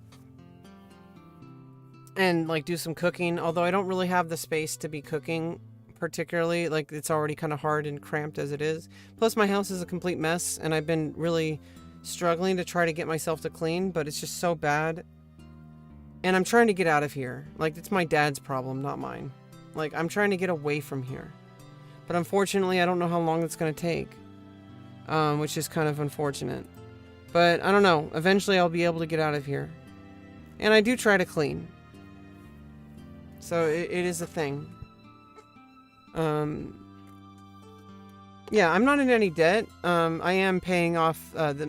and like do some cooking, although I don't really have the space to be cooking particularly. Like, it's already kind of hard and cramped as it is. Plus my house is a complete mess, and I've been really struggling to try to get myself to clean, but it's just so bad. And I'm trying to get out of here. Like, it's my dad's problem, not mine. Like, I'm trying to get away from here. But unfortunately, I don't know how long it's going to take. Which is kind of unfortunate. But I don't know. Eventually, I'll be able to get out of here. And I do try to clean. So it is a thing. Yeah, I'm not in any debt. I am paying off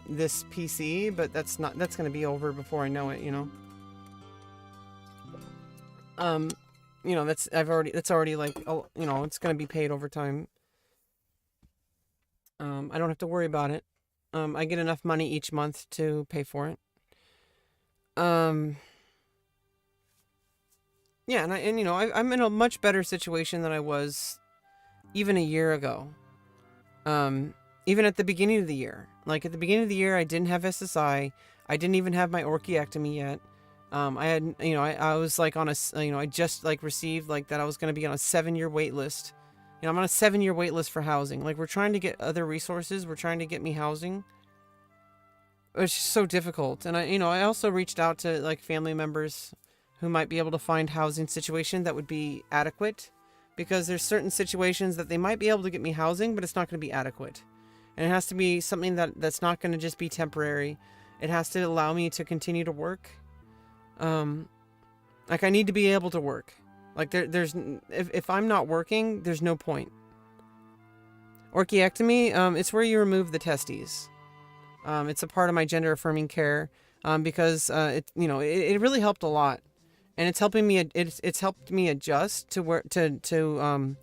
this PC, but that's going to be over before I know it, you know. You know, that's already like, oh, you know, it's going to be paid over time. I don't have to worry about it. I get enough money each month to pay for it. Yeah, and you know, I'm in a much better situation than I was even a year ago. Even at the beginning of the year. Like, at the beginning of the year, I didn't have SSI. I didn't even have my orchiectomy yet. I had, you know, I was like on a, you know, I just like received like that I was going to be on a 7-year wait list. You know, I'm on a 7-year wait list for housing. Like, we're trying to get other resources. We're trying to get me housing. It's just so difficult. And I also reached out to like family members who might be able to find housing situation that would be adequate, because there's certain situations that they might be able to get me housing, but it's not going to be adequate. And it has to be something that's not going to just be temporary. It has to allow me to continue to work. Like, I need to be able to work. Like, if I'm not working, there's no point. Orchiectomy, it's where you remove the testes. It's a part of my gender affirming care, because it really helped a lot, and it's helping me. It's helped me adjust to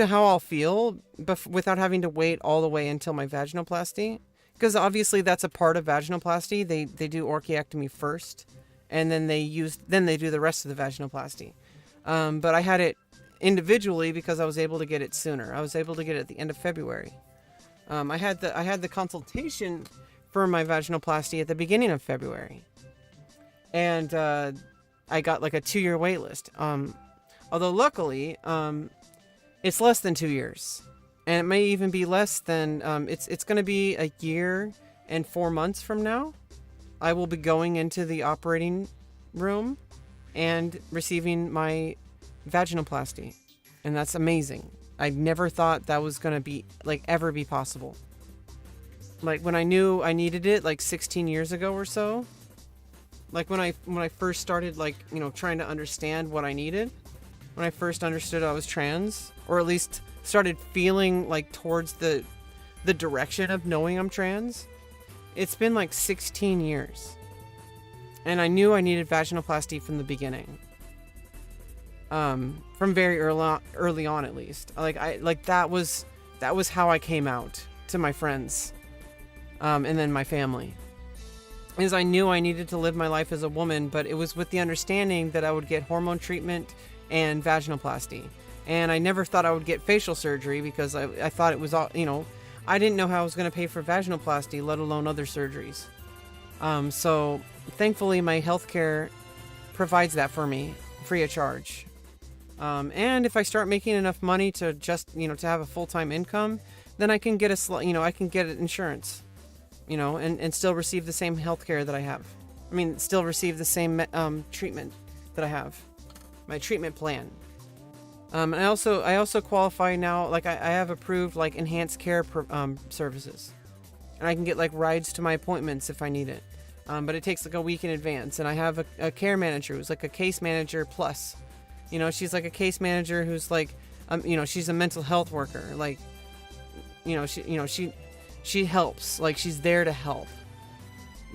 how I'll feel, without having to wait all the way until my vaginoplasty, because obviously that's a part of vaginoplasty. They do orchiectomy first, and then they do the rest of the vaginoplasty. But I had it individually because I was able to get it sooner. I was able to get it at the end of February. I had the consultation for my vaginoplasty at the beginning of February, and I got like a 2-year wait list. Although luckily, it's less than 2 years, and it may even be less than. It's going to be a year and 4 months from now. I will be going into the operating room and receiving my vaginoplasty, and that's amazing. I never thought that was going to be like ever be possible. Like, when I knew I needed it like 16 years ago or so, like when I first started, like, you know, trying to understand what I needed, when I first understood I was trans, or at least started feeling like towards the direction of knowing I'm trans, it's been like 16 years. And I knew I needed vaginoplasty from the beginning. From very early on, at least. That was how I came out to my friends, and then my family. Is I knew I needed to live my life as a woman, but it was with the understanding that I would get hormone treatment and vaginoplasty. And I never thought I would get facial surgery, because I thought it was all, you know, I didn't know how I was going to pay for vaginoplasty, let alone other surgeries. So thankfully my healthcare provides that for me free of charge. And if I start making enough money to just, you know, to have a full-time income, then I can get I can get insurance, you know, and still receive the same healthcare that I have. I mean, still receive the same treatment that I have, my treatment plan. And I also qualify now. Like, I have approved like enhanced care services, and I can get like rides to my appointments if I need it. But it takes like a week in advance, and I have a care manager who's like a case manager plus. You know, she's like a case manager who's like, you know, she's a mental health worker. Like, she helps. Like, she's there to help,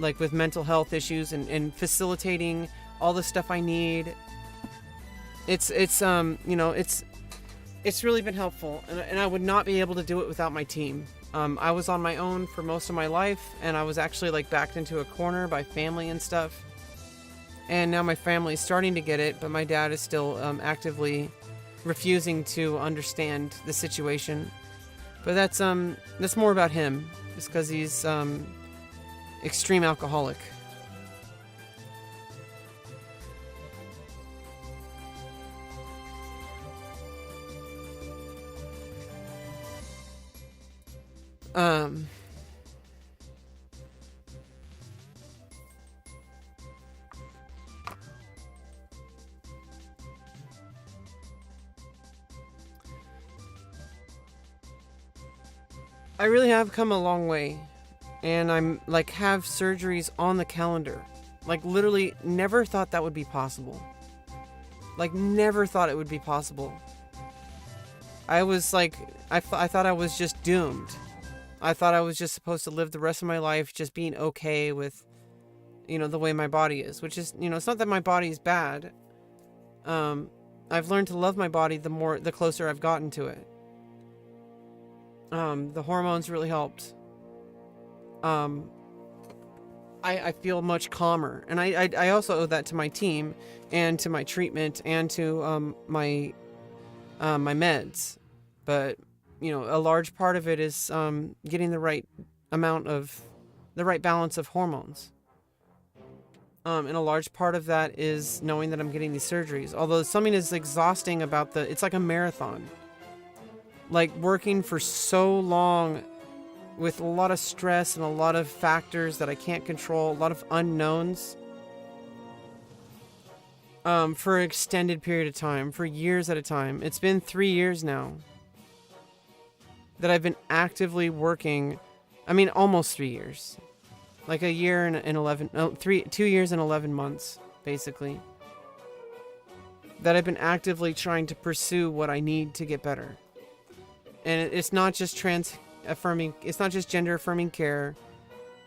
like with mental health issues and facilitating all the stuff I need. It's really been helpful, and I would not be able to do it without my team. I was on my own for most of my life, and I was actually like backed into a corner by family and stuff. And now my family is starting to get it, but my dad is still actively refusing to understand the situation. But that's more about him, just because he's extreme alcoholic. Um, I really have come a long way, and I'm like have surgeries on the calendar. Like literally never thought that would be possible. Like never thought it would be possible. I was like, I thought I was just doomed. I thought I was just supposed to live the rest of my life just being okay with, you know, the way my body is, which is, you know, it's not that my body is bad. I've learned to love my body the closer I've gotten to it. The hormones really helped. I feel much calmer, and I also owe that to my team and to my treatment and to my meds. But you know, a large part of it is getting the right balance of hormones. And a large part of that is knowing that I'm getting these surgeries. Although something is exhausting about it's like a marathon. Like working for so long with a lot of stress and a lot of factors that I can't control, a lot of unknowns. For an extended period of time, for years at a time. It's been 3 years now that I've been actively working. I mean, almost 3 years. Like a year and 2 years and 11 months, basically. That I've been actively trying to pursue what I need to get better. And it's not just it's not just gender affirming care.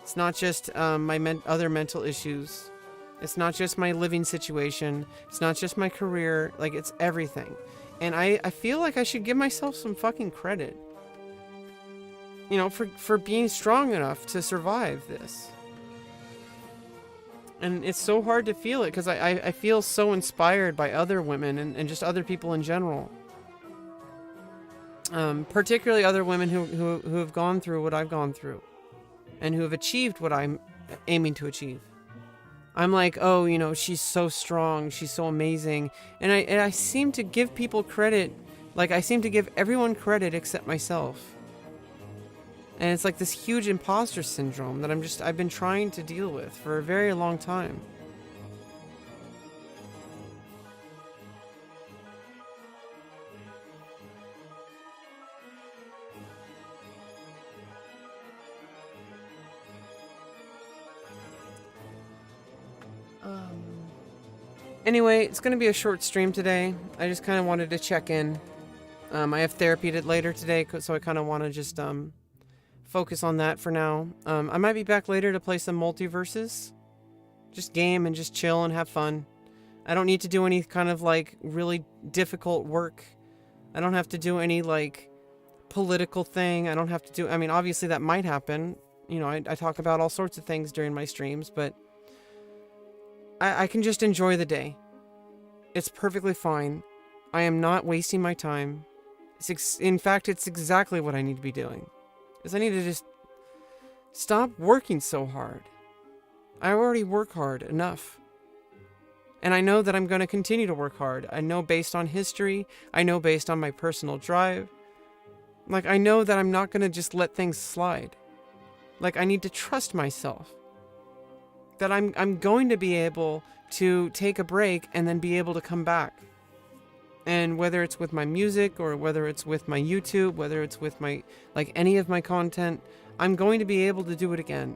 It's not just my other mental issues. It's not just my living situation. It's not just my career. Like, it's everything. And I feel like I should give myself some fucking credit. You know, for being strong enough to survive this. And it's so hard to feel it because I feel so inspired by other women and just other people in general. Particularly other women who have gone through what I've gone through and who have achieved what I'm aiming to achieve. I'm like, oh, you know, she's so strong, she's so amazing. And I seem to give people credit, like I seem to give everyone credit except myself. And it's like this huge imposter syndrome that I've been trying to deal with for a very long time. Anyway, it's going to be a short stream today. I just kind of wanted to check in. I have therapy later today, so I kind of want to just focus on that for now. I might be back later to play some multiverses. Just game and just chill and have fun. I don't need to do any kind of like really difficult work. I don't have to do any like political thing. I don't have to do, I mean, obviously that might happen. You know, I talk about all sorts of things during my streams, but I can just enjoy the day. It's perfectly fine. I am not wasting my time. In fact, it's exactly what I need to be doing. Is I need to just stop working so hard. I already work hard enough. And I know that I'm going to continue to work hard. I know based on history. I know based on my personal drive. Like, I know that I'm not going to just let things slide. Like, I need to trust myself. That I'm going to be able to take a break and then be able to come back. And whether it's with my music or whether it's with my YouTube, whether it's with my, like any of my content, I'm going to be able to do it again.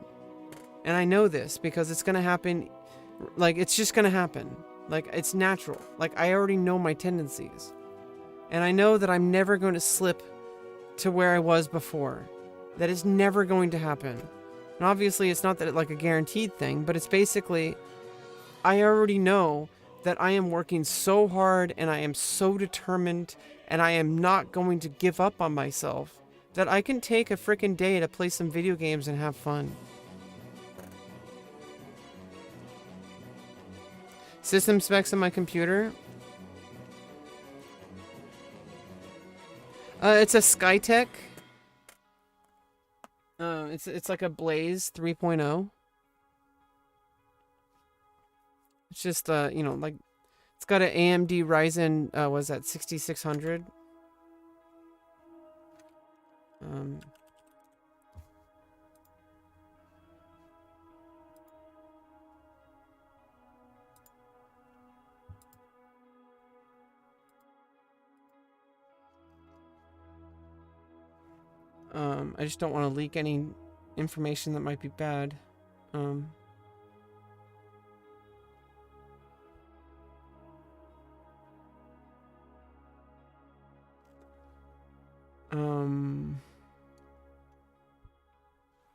And I know this because it's going to happen. Like, it's just going to happen. Like, it's natural. Like, I already know my tendencies. And I know that I'm never going to slip to where I was before. That is never going to happen. And obviously it's not that like a guaranteed thing, but it's basically, I already know that I am working so hard and I am so determined and I am not going to give up on myself that I can take a freaking day to play some video games and have fun. System specs on my computer. It's a Skytech. It's like a Blaze 3.0. It's just you know, like it's got an AMD Ryzen was that 6600. I just don't want to leak any information that might be bad.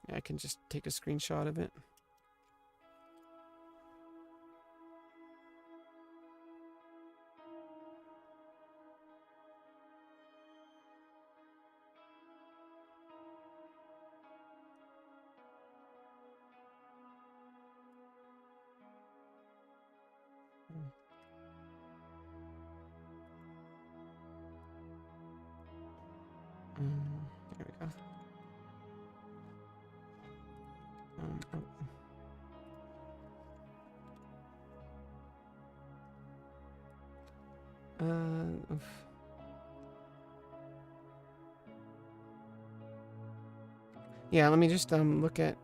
Yeah, I can just take a screenshot of it. There we go. Oof. Yeah, let me just look at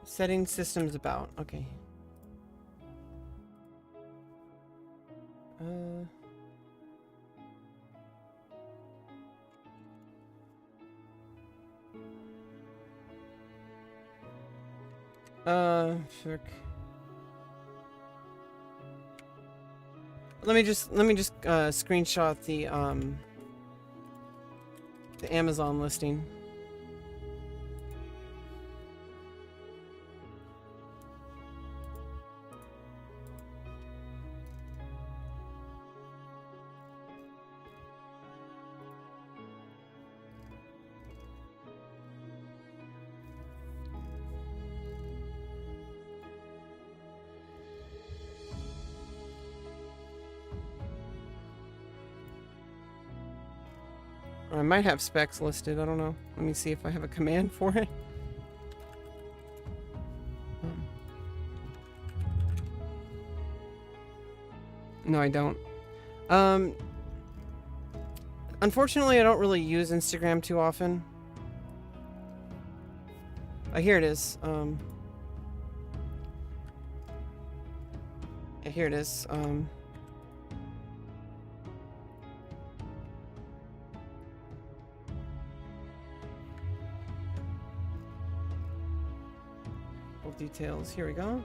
setting systems about. Okay. Sure. Let me just screenshot the Amazon listing. I might have specs listed. I don't know. Let me see if I have a command for it. No, I don't. Unfortunately, I don't really use Instagram too often. Here it is. Yeah, here it is. Details. Here we go.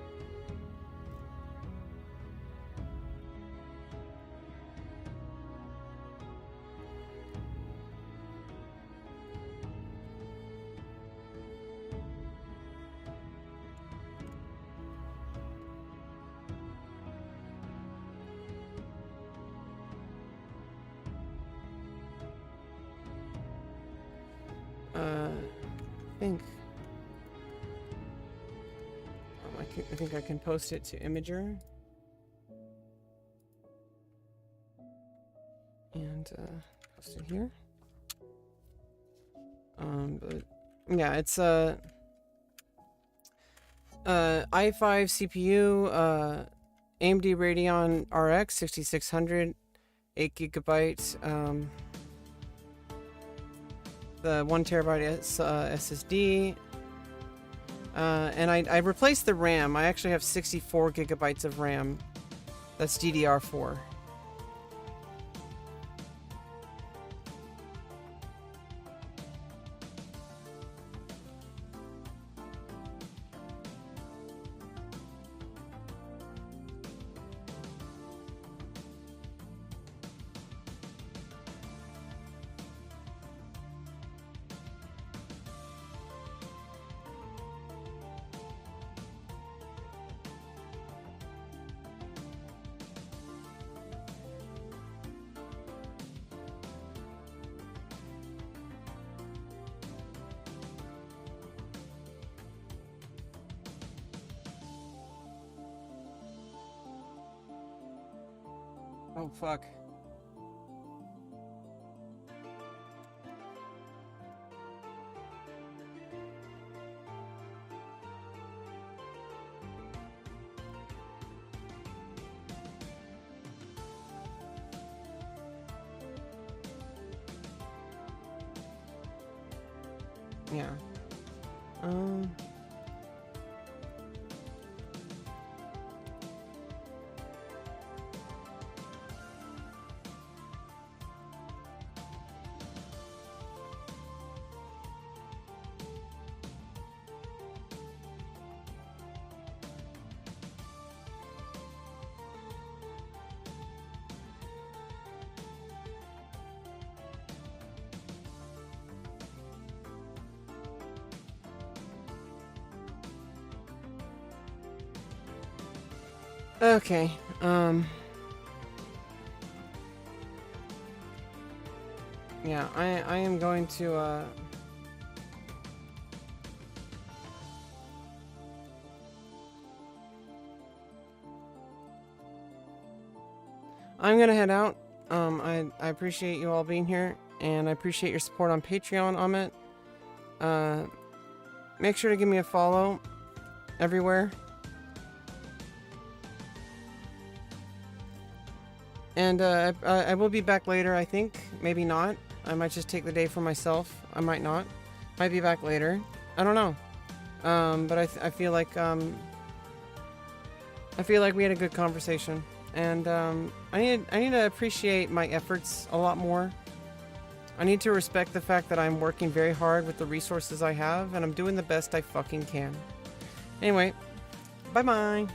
I think I can post it to Imager. And post it here. But yeah, it's i5 CPU, AMD Radeon RX 6600, 8 gigabyte, the 1 terabyte SSD. And I replaced the RAM. I actually have 64 gigabytes of RAM. That's DDR4. Oh, fuck. Yeah. Okay, yeah, I am going to, I'm gonna head out. I appreciate you all being here, and I appreciate your support on Patreon, Amit. Make sure to give me a follow everywhere. And I will be back later, I think. Maybe not. I might just take the day for myself. I might not. Might be back later. I don't know. But I feel like we had a good conversation, and I need to appreciate my efforts a lot more. I need to respect the fact that I'm working very hard with the resources I have, and I'm doing the best I fucking can. Anyway, bye bye.